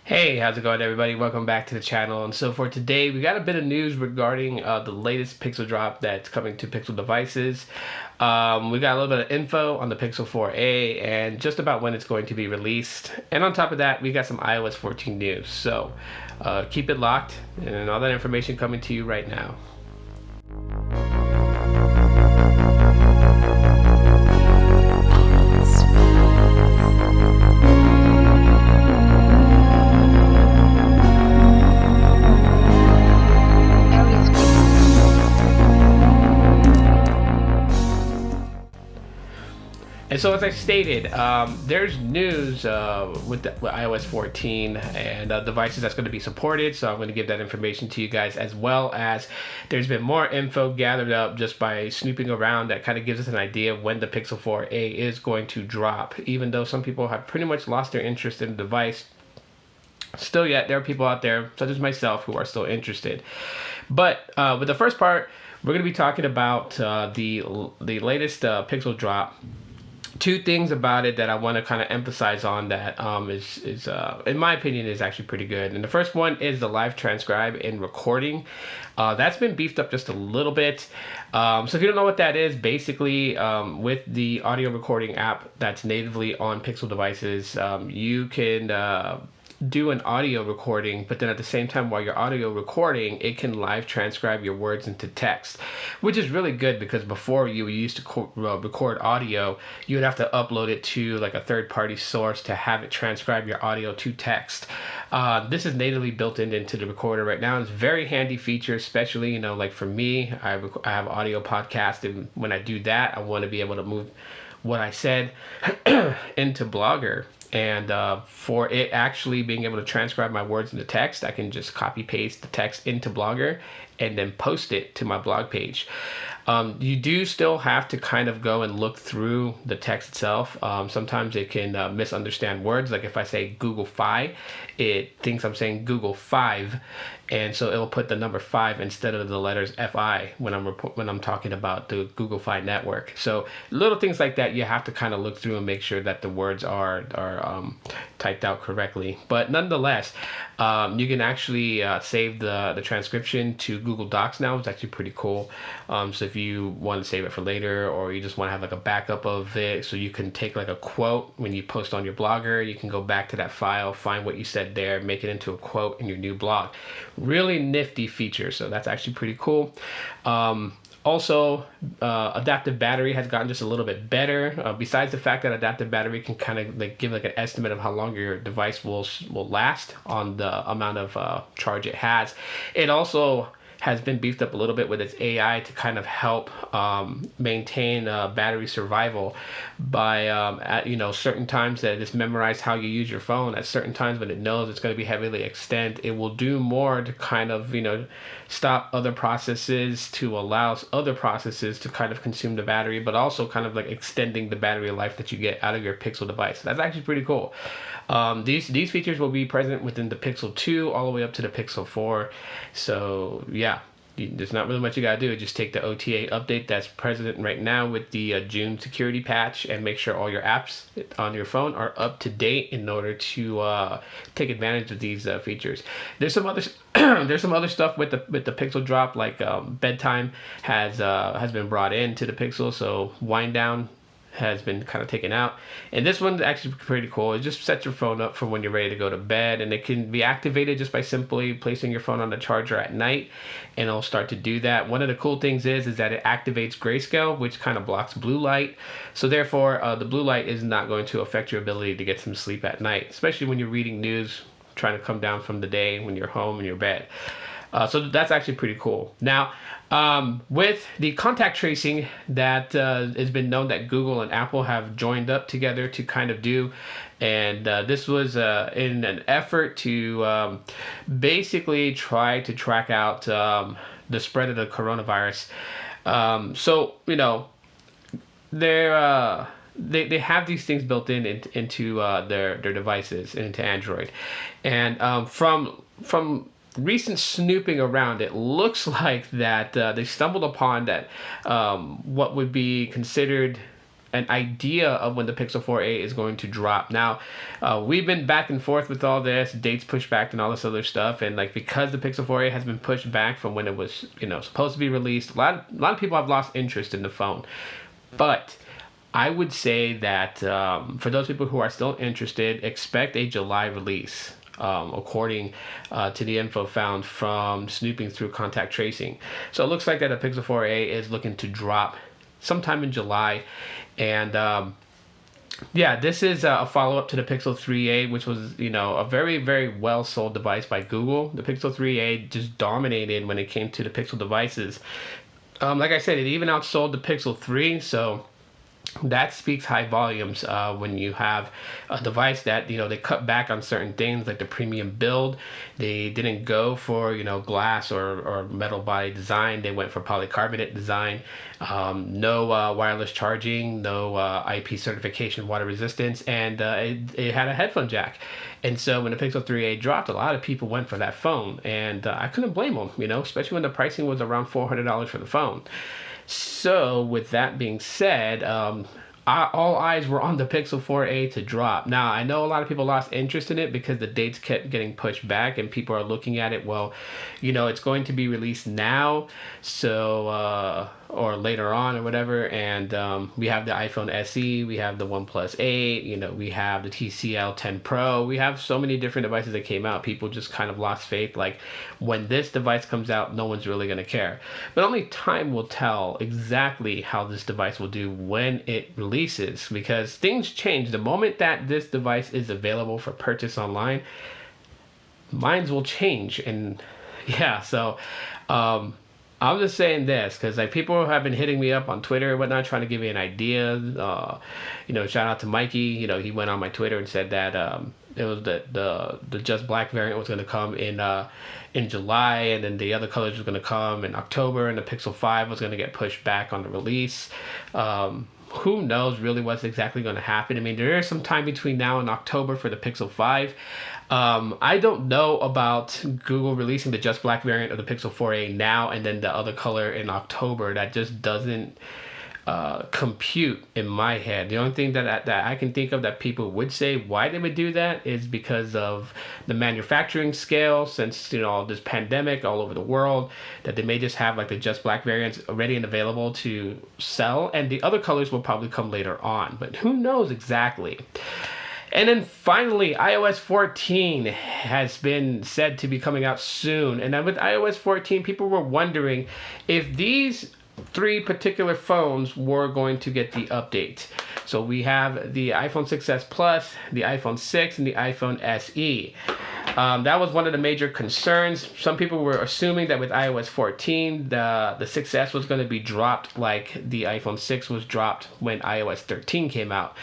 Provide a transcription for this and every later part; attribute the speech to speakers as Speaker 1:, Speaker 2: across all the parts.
Speaker 1: Hey, how's it going, everybody? Welcome back to the channel. And so for today, we got a bit of news regarding the latest Pixel drop that's coming to Pixel devices. We got a little bit of info on the Pixel 4a and just about when it's going to be released. And on top of that, we got some iOS 14 news. So keep it locked, and all that information coming to you right now. And so, as I stated, there's news with iOS 14 and devices that's going to be supported. So I'm going to give that information to you guys, as well as there's been more info gathered up just by snooping around that kind of gives us an idea of when the Pixel 4a is going to drop. Even though some people have pretty much lost their interest in the device, still yet there are people out there, such as myself, who are still interested. But with the first part, we're going to be talking about the latest Pixel drop. Two things about it that I want to kind of emphasize on that is in my opinion, is actually pretty good. And the first one is the live transcribe and recording. That's been beefed up just a little bit. So if you don't know what that is, basically with the audio recording app that's natively on Pixel devices, you can do an audio recording, but then at the same time, while you're audio recording, it can live transcribe your words into text, which is really good, because before you used to record audio, you would have to upload it to like a third-party source to have it transcribe your audio to text. This is natively built into the recorder right now. It's a very handy feature, especially, like for me, I have audio podcast, and when I do that, I want to be able to move what I said into Blogger. And for it actually being able to transcribe my words into text, I can just copy paste the text into Blogger and then post it to my blog page. You do still have to kind of go and look through the text itself. Sometimes it can misunderstand words. Like if I say Google Fi, it thinks I'm saying Google 5, and so it will put the number 5 instead of the letters FI when I'm talking about the Google Fi network. So little things like that you have to kind of look through and make sure that the words are typed out correctly. But nonetheless, you can actually save the transcription to Google Docs now. It's actually pretty cool. So if you want to save it for later, or you just want to have like a backup of it, so you can take like a quote when you post on your Blogger, you can go back to that file, find what you said there, make it into a quote in your new blog. Really nifty feature. So that's actually pretty cool. Also, adaptive battery has gotten just a little bit better. Besides the fact that adaptive battery can kind of like give like an estimate of how long your device will last on the amount of charge it has, it also has been beefed up a little bit with its AI to kind of help maintain battery survival by at certain times that it's memorized how you use your phone. At certain times when it knows it's going to be heavily extend, it will do more to kind of stop other processes, to allow other processes to kind of consume the battery, but also kind of like extending the battery life that you get out of your Pixel device. That's actually pretty cool. These features will be present within the Pixel 2 all the way up to the Pixel 4. So yeah, there's not really much you gotta do. Just take the OTA update that's present right now with the June security patch, and make sure all your apps on your phone are up to date in order to take advantage of these features. There's some other there's some other stuff with the Pixel drop, like bedtime has been brought into the Pixel, so wind down has been kind of taken out. And this one's actually pretty cool. It just sets your phone up for when you're ready to go to bed, and it can be activated just by simply placing your phone on the charger at night, and it'll start to do that. One of the cool things is that it activates grayscale, which kind of blocks blue light. So therefore, the blue light is not going to affect your ability to get some sleep at night, especially when you're reading news, trying to come down from the day when you're home in your bed. So that's actually pretty cool. Now, with the contact tracing that has been known that Google and Apple have joined up together to kind of do, and this was in an effort to basically try to track out the spread of the coronavirus. So they have these things built into their devices, into Android, and from recent snooping around, it looks like that they stumbled upon that what would be considered an idea of when the Pixel 4a is going to drop. Now, we've been back and forth with all this, dates pushed back and all this other stuff, and like because the Pixel 4a has been pushed back from when it was, supposed to be released, a lot of people have lost interest in the phone. But I would say that for those people who are still interested, expect a July release. According to the info found from snooping through contact tracing. So it looks like that a Pixel 4a is looking to drop sometime in July. And yeah, this is a follow-up to the Pixel 3a, which was, a very, very well-sold device by Google. The Pixel 3a just dominated when it came to the Pixel devices. Like I said, it even outsold the Pixel 3, so that speaks high volumes when you have a device that they cut back on certain things like the premium build. They didn't go for glass or metal body design. They went for polycarbonate design. No wireless charging, no IP certification, water resistance, and it had a headphone jack. And so when the Pixel 3a dropped, a lot of people went for that phone, and I couldn't blame them, especially when the pricing was around $400 for the phone. So with that being said, all eyes were on the Pixel 4a to drop. Now, I know a lot of people lost interest in it because the dates kept getting pushed back and people are looking at it, well, it's going to be released now, so or later on or whatever, and we have the iPhone SE, we have the OnePlus 8, we have the TCL 10 Pro, we have so many different devices that came out. People just kind of lost faith, like when this device comes out, no one's really going to care. But only time will tell exactly how this device will do when it releases, because things change. The moment that this device is available for purchase online, minds will change. And yeah, so I'm just saying this because like people have been hitting me up on Twitter and whatnot, trying to give me an idea. Shout out to Mikey. He went on my Twitter and said that it was the Just Black variant was going to come in July, and then the other colors was going to come in October, and the Pixel 5 was going to get pushed back on the release. Who knows really what's exactly going to happen? I mean, there is some time between now and October for the Pixel 5. I don't know about Google releasing the Just Black variant of the Pixel 4a now and then the other color in October. That just doesn't compute in my head. The only thing that I can think of that people would say why they would do that is because of the manufacturing scale, since this pandemic all over the world, that they may just have like the Just Black variants ready and available to sell, and the other colors will probably come later on, but who knows exactly. And then finally, iOS 14 has been said to be coming out soon. And then with iOS 14, people were wondering if these three particular phones were going to get the update. So we have the iPhone 6s Plus, the iPhone 6, and the iPhone SE. That was one of the major concerns. Some people were assuming that with iOS 14, the 6s was going to be dropped like the iPhone 6 was dropped when iOS 13 came out.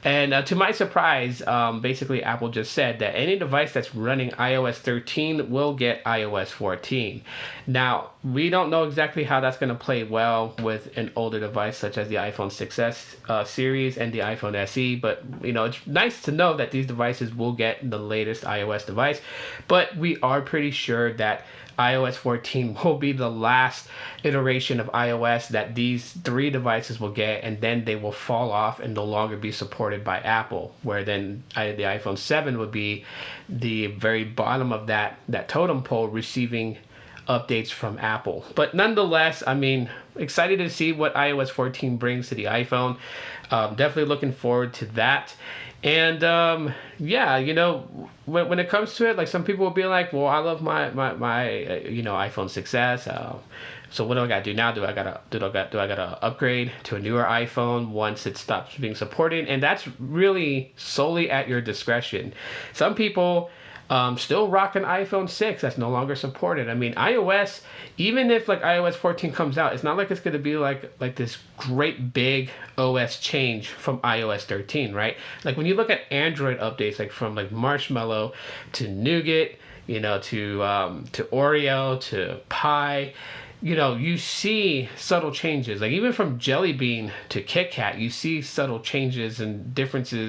Speaker 1: And to my surprise, basically Apple just said that any device that's running iOS 13 will get iOS 14. Now, we don't know exactly how that's going to play well with an older device such as the iPhone 6s series and the iPhone SE, but it's nice to know that these devices will get the latest iOS device. But we are pretty sure that iOS 14 will be the last iteration of iOS that these three devices will get, and then they will fall off and no longer be supported by Apple, where then the iPhone 7 would be the very bottom of that totem pole, receiving updates from Apple. But nonetheless, I mean, excited to see what iOS 14 brings to the iPhone. Definitely looking forward to that. And yeah, when it comes to it, like some people will be like, well, I love my iPhone 6s. So what do I gotta do now? Do I gotta upgrade to a newer iPhone once it stops being supported? And that's really solely at your discretion. Some people still rock an iPhone 6 that's no longer supported. I mean, iOS, even if like iOS 14 comes out, it's not like it's going to be like this great big OS change from iOS 13, right? Like when you look at Android updates, like from like Marshmallow to Nougat, to Oreo to Pie, you see subtle changes. Like even from Jelly Bean to Kit Kat, you see subtle changes and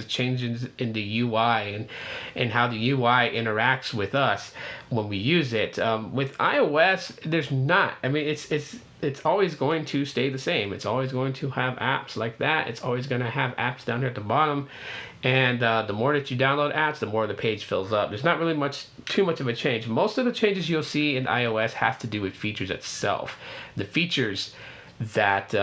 Speaker 1: changes in the UI and how the UI interacts with us when we use it. With iOS, there's not. I mean, it's it's always going to stay the same. It's always going to have apps like that. It's always going to have apps down here at the bottom. And the more that you download apps, the more the page fills up. There's not really too much of a change. Most of the changes you'll see in iOS has to do with features itself. The features that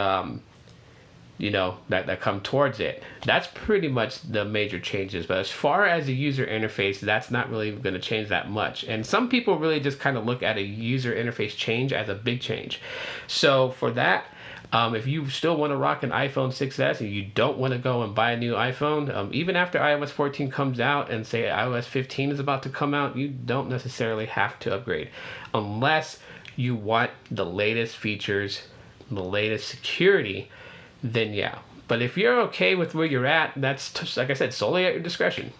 Speaker 1: that come towards it. That's pretty much the major changes. But as far as the user interface, that's not really going to change that much. And some people really just kind of look at a user interface change as a big change. So for that, if you still want to rock an iPhone 6s and you don't want to go and buy a new iPhone, even after iOS 14 comes out and say iOS 15 is about to come out, you don't necessarily have to upgrade unless you want the latest features, the latest security. Then yeah. But if you're okay with where you're at, that's, like I said, solely at your discretion.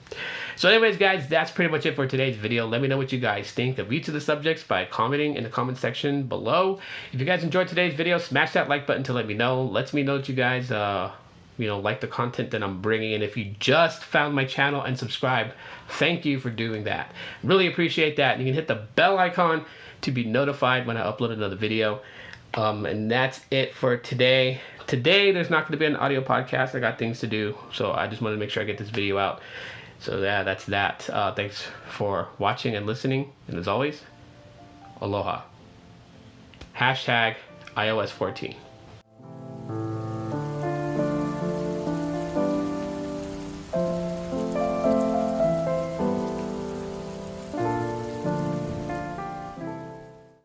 Speaker 1: So anyways, guys, that's pretty much it for today's video. Let me know what you guys think of each of the subjects by commenting in the comment section below. If you guys enjoyed today's video, smash that like button to let me know. Lets me know that you guys like the content that I'm bringing. And if you just found my channel and subscribed, thank you for doing that. Really appreciate that. And you can hit the bell icon to be notified when I upload another video. And that's it for today. Today, there's not going to be an audio podcast. I got things to do, so I just wanted to make sure I get this video out. So yeah, that's that. Thanks for watching and listening. And as always, aloha. # iOS 14.